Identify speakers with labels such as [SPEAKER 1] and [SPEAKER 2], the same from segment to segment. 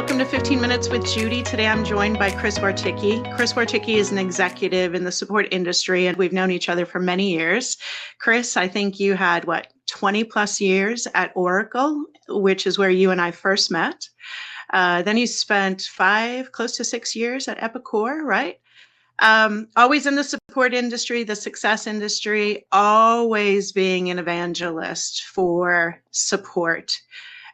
[SPEAKER 1] welcome to 15 Minutes with Judy. Today I'm joined by Chris Warticki. Chris Warticki is an executive in the support industry, and we've known each other for many years. Chris, I think you had, 20 plus years at Oracle, which is where you and I first met. Then you spent 5, close to 6 years at Epicor, right? Always in the support industry, the success industry, always being an evangelist for support.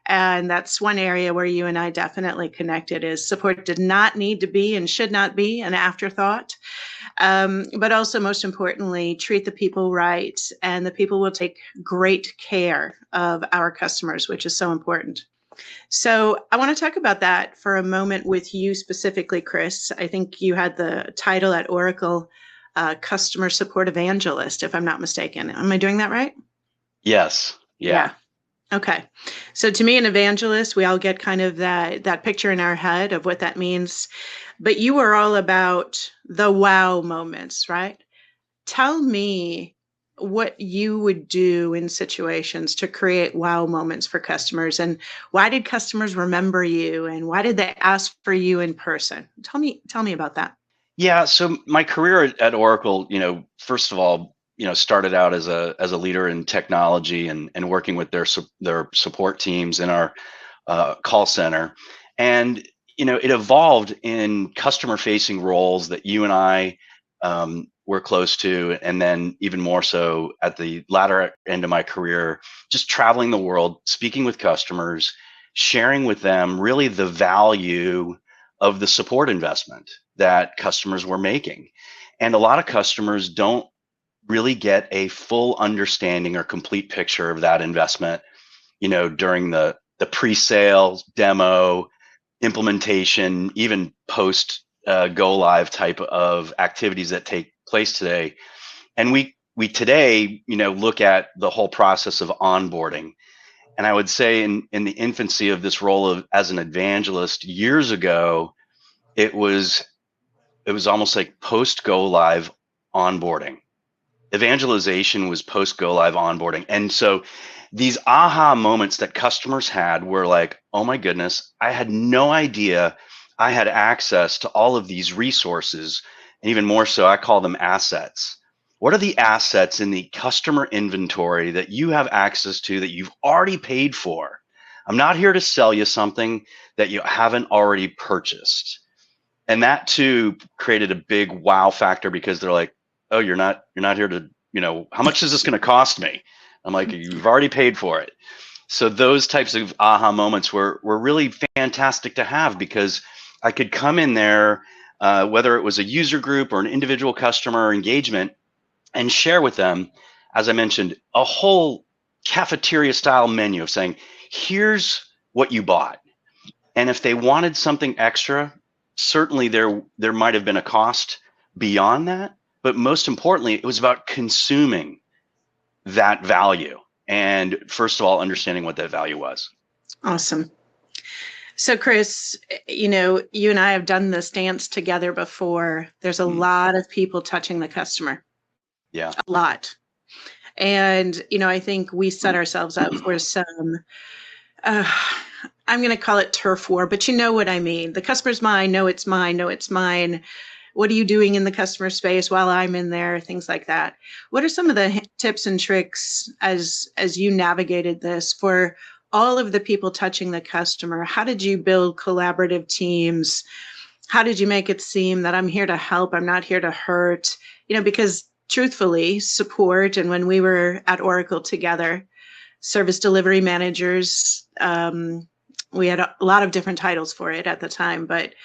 [SPEAKER 1] And that's one area where you and I definitely connected, is support did not need to be and should not be an afterthought. But also, most importantly, treat the people right, and the people will take great care of our customers, which is so important. So I want to talk about that for a moment with you specifically, Chris. I think you had the title at Oracle, Customer Support Evangelist, if I'm not mistaken. Am I doing that right?
[SPEAKER 2] Yes. Yeah.
[SPEAKER 1] Okay. So to me, an evangelist, we all get kind of that picture in our head of what that means. But you were all about the wow moments, right? Tell me what you would do in situations to create wow moments for customers, and why did customers remember you, and why did they ask for you in person? Tell me about that.
[SPEAKER 2] Yeah. So my career at Oracle, first of all, started out as a leader in technology and working with their support teams in our call center, and it evolved in customer facing roles that you and I were close to, and then even more so at the latter end of my career, just traveling the world, speaking with customers, sharing with them really the value of the support investment that customers were making. And a lot of customers don't really get a full understanding or complete picture of that investment, during the pre-sales, demo, implementation, even post go live type of activities that take place today. And we today, look at the whole process of onboarding. And I would say in the infancy of this role as an evangelist years ago, it was almost like post go live onboarding. Evangelization was post go live onboarding. And so these aha moments that customers had were like, oh my goodness, I had no idea I had access to all of these resources. And even more so, I call them assets. What are the assets in the customer inventory that you have access to that you've already paid for? I'm not here to sell you something that you haven't already purchased. And that too created a big wow factor, because they're like, oh, you're not here to, how much is this going to cost me? I'm like, you've already paid for it. So those types of aha moments were really fantastic to have, because I could come in there, whether it was a user group or an individual customer engagement, and share with them, as I mentioned, a whole cafeteria style menu of saying, here's what you bought. And if they wanted something extra, certainly there might have been a cost beyond that. But most importantly, it was about consuming that value. And first of all, understanding what that value was.
[SPEAKER 1] Awesome. So Chris, you and I have done this dance together before. There's a lot of people touching the customer.
[SPEAKER 2] Yeah.
[SPEAKER 1] A lot. And, I think we set ourselves up for some, I'm going to call it turf war, but you know what I mean. The customer's mine. No, it's mine. No, it's mine. What are you doing in the customer space while I'm in there? Things like that. What are some of the tips and tricks as you navigated this for all of the people touching the customer? How did you build collaborative teams? How did you make it seem that I'm here to help? I'm not here to hurt? Because truthfully, support, and when we were at Oracle together, service delivery managers, we had a lot of different titles for it at the time, but,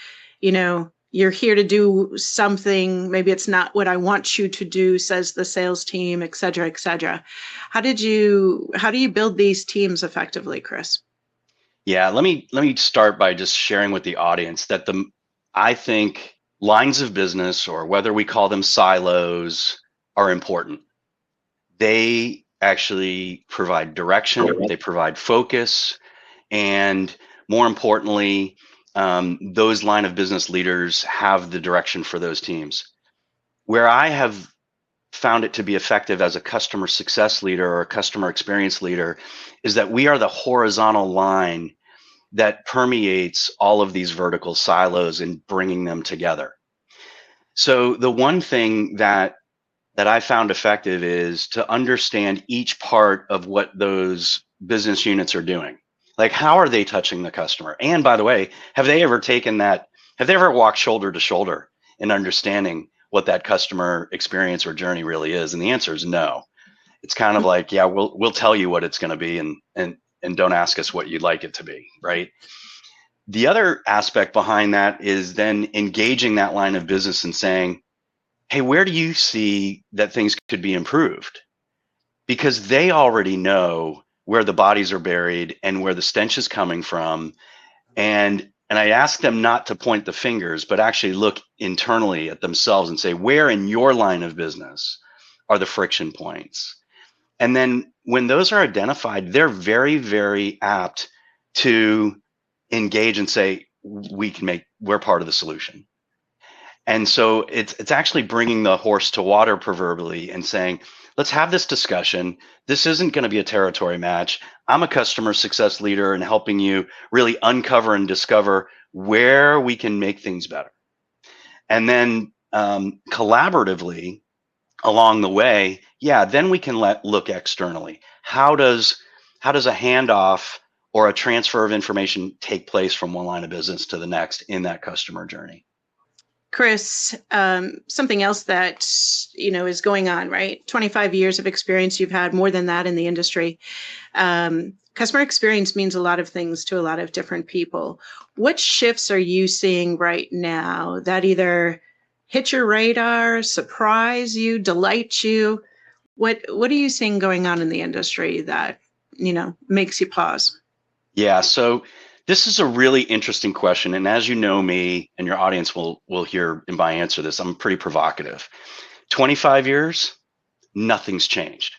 [SPEAKER 1] you're here to do something. Maybe it's not what I want you to do, says the sales team, et cetera, et cetera. How do you build these teams effectively, Chris?
[SPEAKER 2] Yeah, let me start by just sharing with the audience that I think lines of business, or whether we call them silos, are important. They actually provide direction, they provide focus, and more importantly, those line of business leaders have the direction for those teams. Where I have found it to be effective as a customer success leader or a customer experience leader is that we are the horizontal line that permeates all of these vertical silos and bringing them together. So the one thing that I found effective is to understand each part of what those business units are doing. Like, how are they touching the customer? And by the way, have they ever walked shoulder to shoulder in understanding what that customer experience or journey really is? And the answer is no. It's kind of like, yeah, we'll tell you what it's going to be, and don't ask us what you'd like it to be, right? The other aspect behind that is then engaging that line of business and saying, hey, where do you see that things could be improved? Because they already know where the bodies are buried and where the stench is coming from. And I ask them not to point the fingers, but actually look internally at themselves and say, where in your line of business are the friction points? And then when those are identified, they're very, very apt to engage and say, we're part of the solution. And so it's actually bringing the horse to water proverbially and saying, let's have this discussion. This isn't going to be a territory match. I'm a customer success leader and helping you really uncover and discover where we can make things better. And then collaboratively along the way, then we can look externally. How does a handoff or a transfer of information take place from one line of business to the next in that customer journey?
[SPEAKER 1] Chris, something else that is going on, right? 25 years of experience, you've had more than that in the industry. Customer experience means a lot of things to a lot of different people. What shifts are you seeing right now that either hit your radar, surprise you, delight you? What are you seeing going on in the industry that makes you pause?
[SPEAKER 2] Yeah, so this is a really interesting question, and as you know me, and your audience will hear in my answer this, I'm pretty provocative. 25 years, nothing's changed.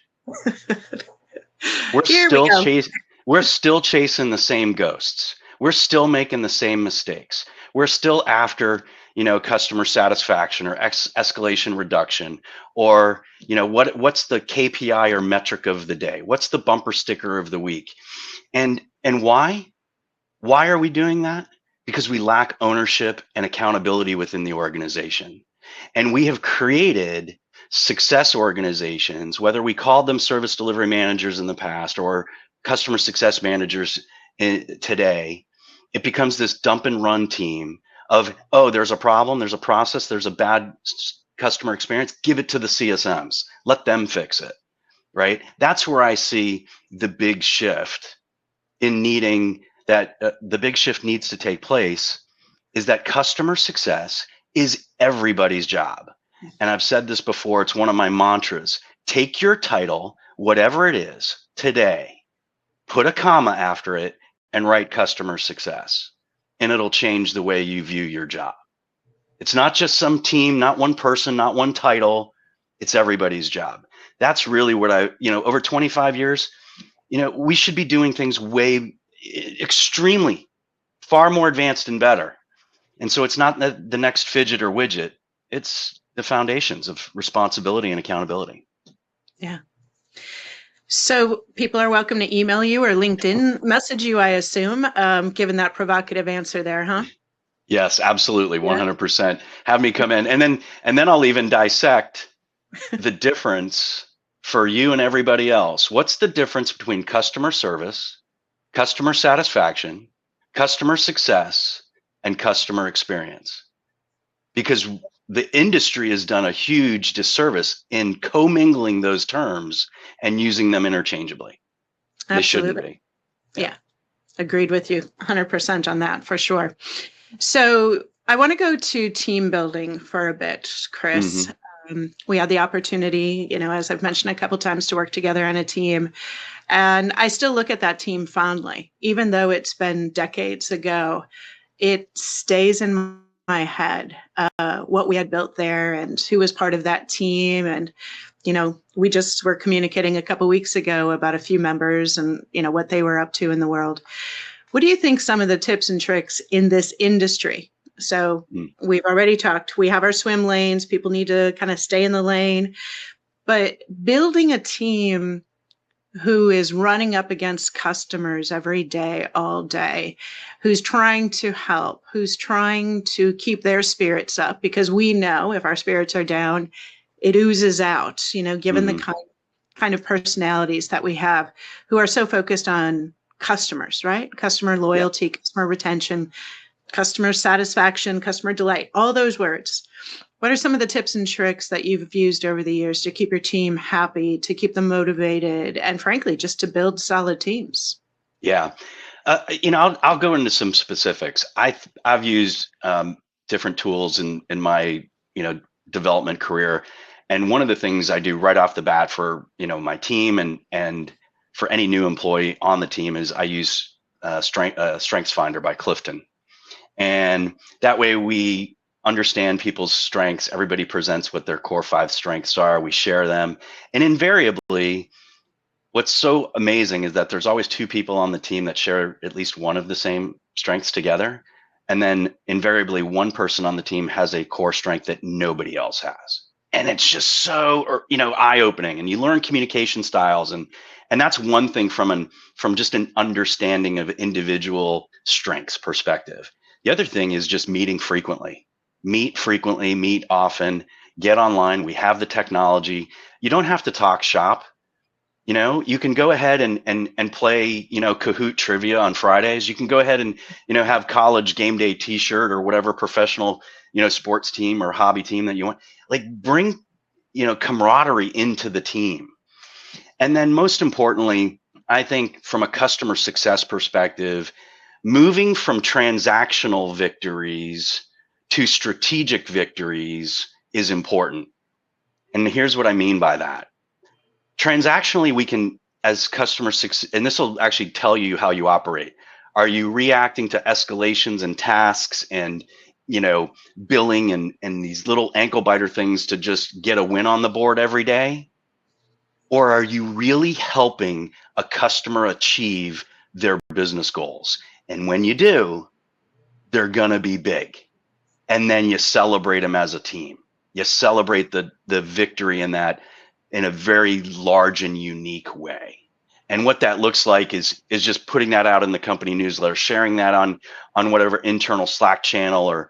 [SPEAKER 2] We're still chasing the same ghosts. We're still making the same mistakes. We're still after customer satisfaction or escalation reduction, or what's the KPI or metric of the day? What's the bumper sticker of the week? And why? Why are we doing that? Because we lack ownership and accountability within the organization. And we have created success organizations, whether we called them service delivery managers in the past or customer success managers today. It becomes this dump and run team of, oh, there's a problem, there's a process, there's a bad customer experience, give it to the CSMs, let them fix it, right? That's where I see the big shift in needing that the big shift needs to take place, is that customer success is everybody's job. And I've said this before, it's one of my mantras. Take your title, whatever it is, today, put a comma after it, and write customer success. And it'll change the way you view your job. It's not just some team, not one person, not one title. It's everybody's job. That's really what over 25 years, we should be doing things extremely far more advanced and better. And so it's not the next fidget or widget, it's the foundations of responsibility and accountability.
[SPEAKER 1] Yeah. So people are welcome to email you or LinkedIn message you, I assume, given that provocative answer there, huh?
[SPEAKER 2] Yes, absolutely. 100%. Have me come in, and then I'll even dissect the difference for you and everybody else. What's the difference between customer service, customer satisfaction, customer success, and customer experience? Because the industry has done a huge disservice in commingling those terms and using them interchangeably.
[SPEAKER 1] Absolutely.
[SPEAKER 2] They shouldn't be.
[SPEAKER 1] Yeah. Agreed with you 100% on that, for sure. So I want to go to team building for a bit, Chris. Mm-hmm. We had the opportunity, as I've mentioned a couple times, to work together on a team. And I still look at that team fondly, even though it's been decades ago. It stays in my head, what we had built there and who was part of that team. And, we just were communicating a couple weeks ago about a few members and, what they were up to in the world. What do you think some of the tips and tricks in this industry? So we've already talked, we have our swim lanes, people need to kind of stay in the lane, but building a team who is running up against customers every day, all day, who's trying to help, who's trying to keep their spirits up, because we know if our spirits are down, it oozes out, given the kind of personalities that we have, who are so focused on customers, right? Customer loyalty, customer retention, customer satisfaction, customer delight, all those words. What are some of the tips and tricks that you've used over the years to keep your team happy, to keep them motivated, and frankly, just to build solid teams?
[SPEAKER 2] Yeah. I'll go into some specifics. I've used different tools in my, development career. And one of the things I do right off the bat for, my team and for any new employee on the team is I use Strengths Finder by Clifton. And that way we understand people's strengths. Everybody presents what their core 5 strengths are. We share them. And invariably, what's so amazing is that there's always 2 people on the team that share at least one of the same strengths together. And then invariably one person on the team has a core strength that nobody else has. And it's just so, eye-opening, and you learn communication styles. And that's one thing from just an understanding of individual strengths perspective. The other thing is just meeting frequently. Meet frequently, meet often, get online. We have the technology. You don't have to talk shop. You can go ahead and play, Kahoot trivia on Fridays. You can go ahead and, have college game day t-shirt or whatever professional, sports team or hobby team that you want. Like, bring, camaraderie into the team. And then most importantly, I think from a customer success perspective, moving from transactional victories to strategic victories is important. And here's what I mean by that. Transactionally, we can, as customer success, and this will actually tell you how you operate. Are you reacting to escalations and tasks and, billing and these little ankle biter things to just get a win on the board every day? Or are you really helping a customer achieve their business goals? And when you do, they're going to be big. And then you celebrate them as a team. You celebrate the victory in that in a very large and unique way. And what that looks like is just putting that out in the company newsletter, sharing that on whatever internal Slack channel or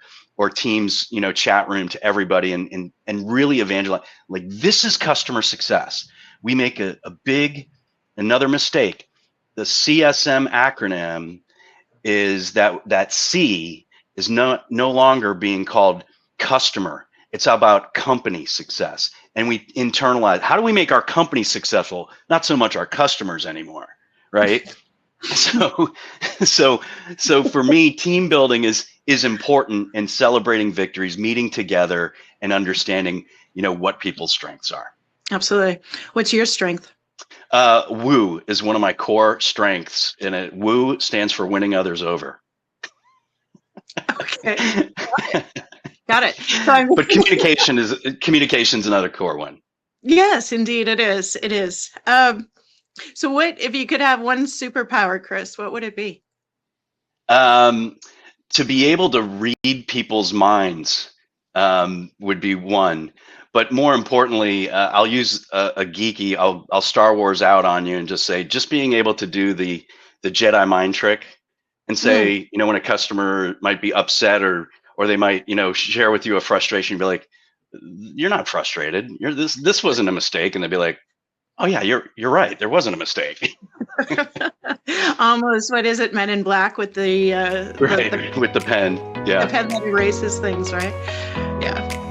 [SPEAKER 2] Teams, chat room to everybody, and really evangelize. Like, this is customer success. We make another mistake. The CSM acronym is that C is no longer being called customer. It's about company success. And we internalize, how do we make our company successful? Not so much our customers anymore, right? So for me, team building is important, and celebrating victories, meeting together, and understanding, what people's strengths are.
[SPEAKER 1] Absolutely. What's your strength?
[SPEAKER 2] Woo is one of my core strengths, and woo stands for winning others over.
[SPEAKER 1] Okay. Got it.
[SPEAKER 2] But communication's another core one.
[SPEAKER 1] Yes, indeed it is. It is. So what, if you could have one superpower, Chris, what would it be?
[SPEAKER 2] To be able to read people's minds would be one. But more importantly, I'll use a geeky, I'll Star Wars out on you and just say, just being able to do the Jedi mind trick and say, when a customer might be upset or they might, share with you a frustration, be like, you're not frustrated. This wasn't a mistake. And they'd be like, oh yeah, you're right. There wasn't a mistake.
[SPEAKER 1] Almost, what is it, Men in Black with the
[SPEAKER 2] with the pen. Yeah.
[SPEAKER 1] The pen that erases things, right? Yeah.